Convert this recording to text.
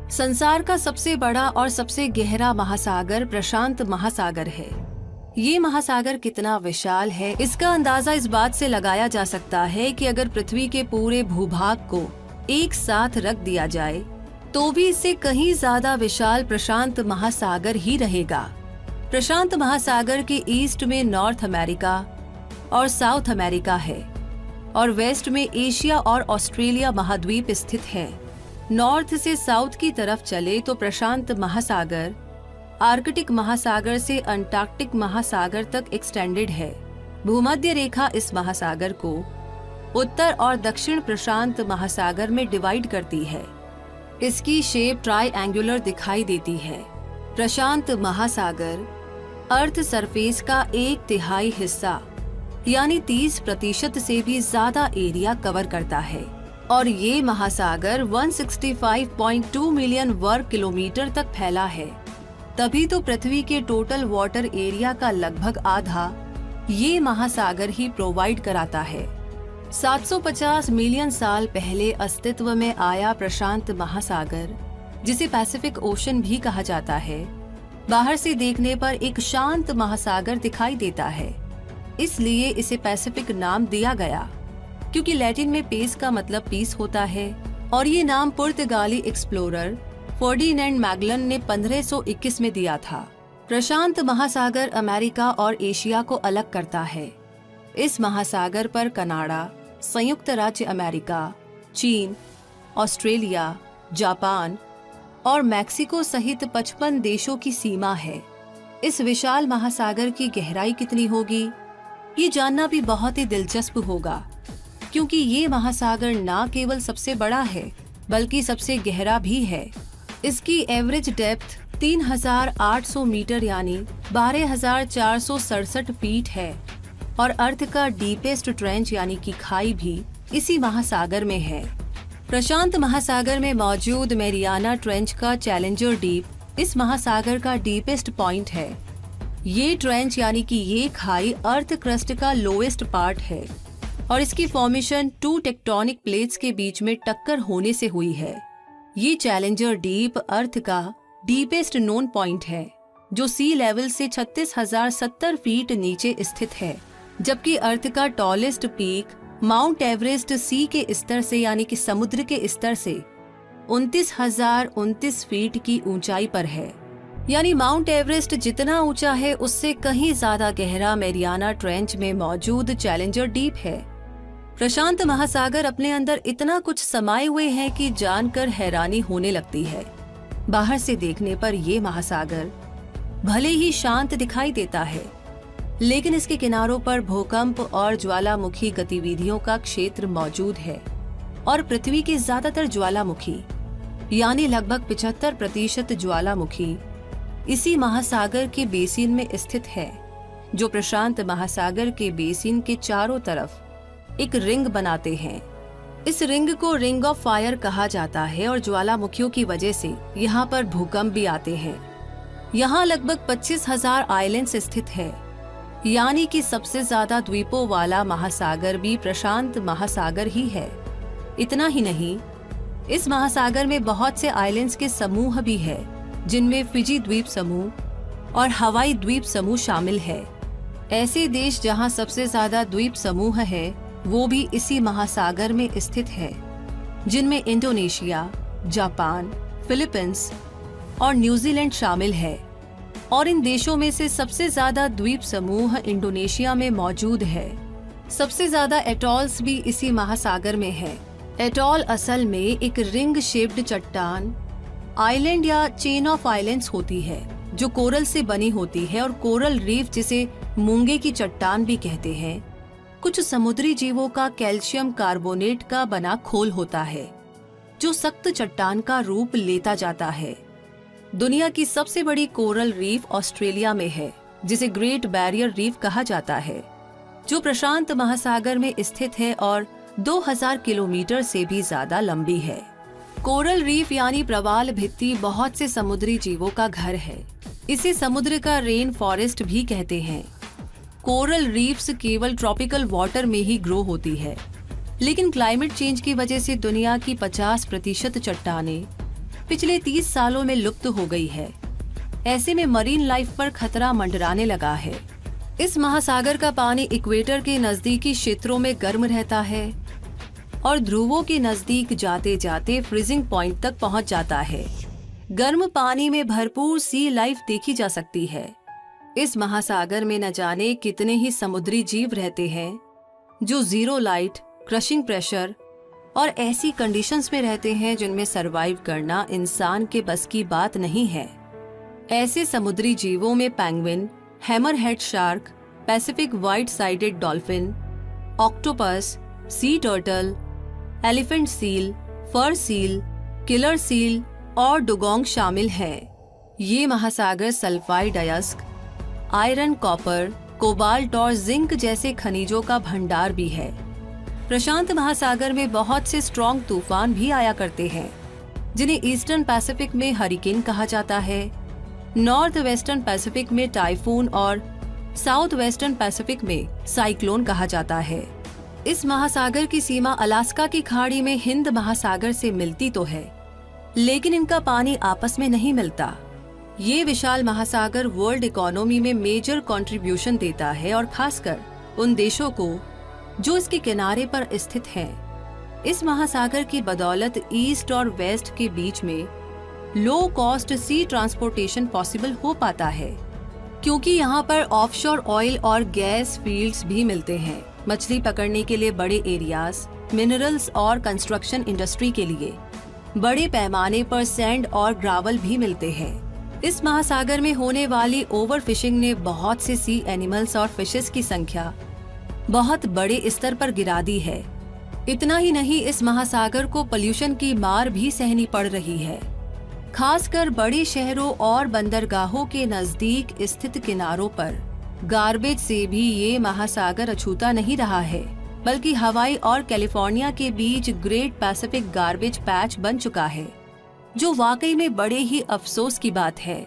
संसार का सबसे बड़ा और सबसे गहरा महासागर प्रशांत महासागर है। ये महासागर कितना विशाल है, इसका अंदाजा इस बात से लगाया जा सकता है कि अगर पृथ्वी के पूरे भूभाग को एक साथ रख दिया जाए तो भी इससे कहीं ज्यादा विशाल प्रशांत महासागर ही रहेगा। प्रशांत महासागर के ईस्ट में नॉर्थ अमेरिका और साउथ अमेरिका है और वेस्ट में एशिया और ऑस्ट्रेलिया महाद्वीप स्थित है। नॉर्थ से साउथ की तरफ चले तो प्रशांत महासागर आर्कटिक महासागर से अंटार्कटिक महासागर तक एक्सटेंडेड है। भूमध्य रेखा इस महासागर को उत्तर और दक्षिण प्रशांत महासागर में डिवाइड करती है। इसकी शेप ट्रायंगुलर दिखाई देती है। प्रशांत महासागर अर्थ सरफेस का 1/3 हिस्सा यानी 30% से भी ज्यादा एरिया कवर करता है और ये महासागर 165.2 मिलियन वर्ग किलोमीटर तक फैला है। तभी तो पृथ्वी के टोटल वाटर एरिया का लगभग आधा ये महासागर ही प्रोवाइड कराता है। 750 मिलियन साल पहले अस्तित्व में आया प्रशांत महासागर, जिसे पैसिफिक ओशन भी कहा जाता है, बाहर से देखने पर एक शांत महासागर दिखाई देता है। इसलिए इसे पैसिफिक नाम दिया गया, क्योंकि लैटिन में पेस का मतलब पीस होता है और ये नाम पुर्तगाली एक्सप्लोरर फर्डिनेंड मैगलन ने 1521 में दिया था। प्रशांत महासागर अमेरिका और एशिया को अलग करता है। इस महासागर पर कनाडा, संयुक्त राज्य अमेरिका, चीन, ऑस्ट्रेलिया, जापान और मैक्सिको सहित 55 देशों की सीमा है। इस विशाल महासागर की गहराई कितनी होगी, ये जानना भी बहुत ही दिलचस्प होगा, क्योंकि ये महासागर न केवल सबसे बड़ा है बल्कि सबसे गहरा भी है। इसकी एवरेज डेप्थ 3800 मीटर यानी 12,467 फीट है और अर्थ का डीपेस्ट ट्रेंच यानी कि खाई भी इसी महासागर में है। प्रशांत महासागर में मौजूद मैरियाना ट्रेंच का चैलेंजर डीप इस महासागर का डीपेस्ट पॉइंट है। ये ट्रेंच यानी कि ये खाई अर्थ क्रस्ट का लोएस्ट पार्ट है और इसकी फॉर्मेशन 2 टेक्टोनिक प्लेट्स के बीच में टक्कर होने से हुई है। ये चैलेंजर डीप अर्थ का डीपेस्ट नोन पॉइंट है, जो सी लेवल से 36,070 फीट नीचे स्थित है, जबकि अर्थ का टॉलेस्ट पीक माउंट एवरेस्ट सी के स्तर से यानी कि समुद्र के स्तर से 29,029 फीट की ऊंचाई पर है। यानी माउंट एवरेस्ट जितना ऊंचा है उससे कहीं ज्यादा गहरा मैरियाना ट्रेंच में मौजूद चैलेंजर डीप है। प्रशांत महासागर अपने अंदर इतना कुछ समाये हुए है कि जानकर हैरानी होने लगती है। बाहर से देखने पर यह महासागर भले ही शांत दिखाई देता है, लेकिन इसके किनारों पर भूकंप और ज्वालामुखी गतिविधियों का क्षेत्र मौजूद है और पृथ्वी के ज्यादातर ज्वालामुखी यानी लगभग 75% ज्वालामुखी इसी महासागर के बेसिन में स्थित है, जो प्रशांत महासागर के बेसिन के चारों तरफ एक रिंग बनाते हैं। इस रिंग को रिंग ऑफ फायर कहा जाता है और ज्वालामुखियों की वजह से यहाँ पर भूकंप भी आते हैं। यहाँ लगभग 25,000 आइलैंड्स स्थित है, यानी कि सबसे ज्यादा द्वीपों वाला महासागर भी प्रशांत महासागर ही है। इतना ही नहीं, इस महासागर में बहुत से आइलैंड्स के समूह भी है, जिनमें फिजी द्वीप समूह और हवाई द्वीप समूह शामिल है। ऐसे देश जहां सबसे ज्यादा द्वीप समूह है वो भी इसी महासागर में स्थित है, जिनमें इंडोनेशिया, जापान, फिलीपींस और न्यूजीलैंड शामिल है। और इन देशों में से सबसे ज्यादा द्वीप समूह इंडोनेशिया में मौजूद है। सबसे ज्यादा एटॉल्स भी इसी महासागर में है। एटॉल असल में एक रिंग शेप्ड चट्टान, आइलैंड या चेन ऑफ आइलैंड्स होती है, जो कोरल से बनी होती है और कोरल रीफ, जिसे मूंगे की चट्टान भी कहते हैं, कुछ समुद्री जीवों का कैल्शियम कार्बोनेट का बना खोल होता है, जो सख्त चट्टान का रूप लेता जाता है। दुनिया की सबसे बड़ी कोरल रीफ ऑस्ट्रेलिया में है, जिसे ग्रेट बैरियर रीफ कहा जाता है, जो प्रशांत महासागर में स्थित है और 2000 किलोमीटर से भी ज्यादा लंबी है। कोरल रीफ यानी प्रवाल भित्ति बहुत से समुद्री जीवों का घर है। इसे समुद्र का रेन फॉरेस्ट भी कहते हैं। कोरल रीफ्स केवल ट्रॉपिकल वाटर में ही ग्रो होती है, लेकिन क्लाइमेट चेंज की वजह से दुनिया की 50% चट्टानें पिछले 30 सालों में लुप्त हो गई है। ऐसे में मरीन लाइफ पर खतरा मंडराने लगा है। इस महासागर का पानी इक्वेटर के नजदीकी क्षेत्रों में गर्म रहता है और ध्रुवों के नजदीक जाते जाते फ्रीजिंग पॉइंट तक पहुंच जाता है। गर्म पानी में भरपूर सी लाइफ देखी जा सकती है। इस महासागर में न जाने कितने ही समुद्री जीव रहते हैं जो जीरो लाइट, क्रशिंग प्रेशर और ऐसी कंडीशंस में रहते हैं जिनमें सरवाइव करना इंसान के बस की बात नहीं है। ऐसे समुद्री जीवों में penguin, hammerhead shark, Pacific white sided dolphin, octopus, sea turtle, elephant seal, fur seal, killer seal और डुगोंग शामिल हैं। ये महासागर सल्फाइड अयस्क, आयरन, कॉपर, कोबाल्ट और जिंक जैसे खनिजों का भंडार भी है। प्रशांत महासागर में बहुत से स्ट्रॉन्ग तूफान भी आया करते हैं जिन्हें ईस्टर्न पैसिफिक में हरिकेन कहा जाता है, नॉर्थ वेस्टर्न पैसिफिक में टाइफून और साउथ वेस्टर्न पैसिफिक में साइक्लोन कहा जाता है। इस महासागर की सीमा अलास्का की खाड़ी में हिंद महासागर से मिलती तो है, लेकिन इनका पानी आपस में नहीं मिलता। ये विशाल महासागर वर्ल्ड इकोनॉमी में मेजर कंट्रीब्यूशन देता है और खासकर उन देशों को जो इसके किनारे पर स्थित हैं। इस महासागर की बदौलत ईस्ट और वेस्ट के बीच में लो कॉस्ट सी ट्रांसपोर्टेशन पॉसिबल हो पाता है, क्योंकि यहाँ पर ऑफशोर ऑयल और गैस फील्ड्स भी मिलते हैं। मछली पकड़ने के लिए बड़े एरियाज, मिनरल्स और कंस्ट्रक्शन इंडस्ट्री के लिए बड़े पैमाने पर सैंड और ग्रावल भी मिलते हैं। इस महासागर में होने वाली ओवरफिशिंग ने बहुत से सी एनिमल्स और फिशेस की संख्या बहुत बड़े स्तर पर गिरा दी है। इतना ही नहीं, इस महासागर को पोल्यूशन की मार भी सहनी पड़ रही है। खासकर बड़े शहरों और बंदरगाहों के नजदीक स्थित किनारों पर गार्बेज से भी ये महासागर अछूता नहीं रहा है, बल्कि हवाई और कैलिफोर्निया के बीच ग्रेट पैसिफिक गार्बेज पैच बन चुका है, जो वाकई में बड़े ही अफसोस की बात है।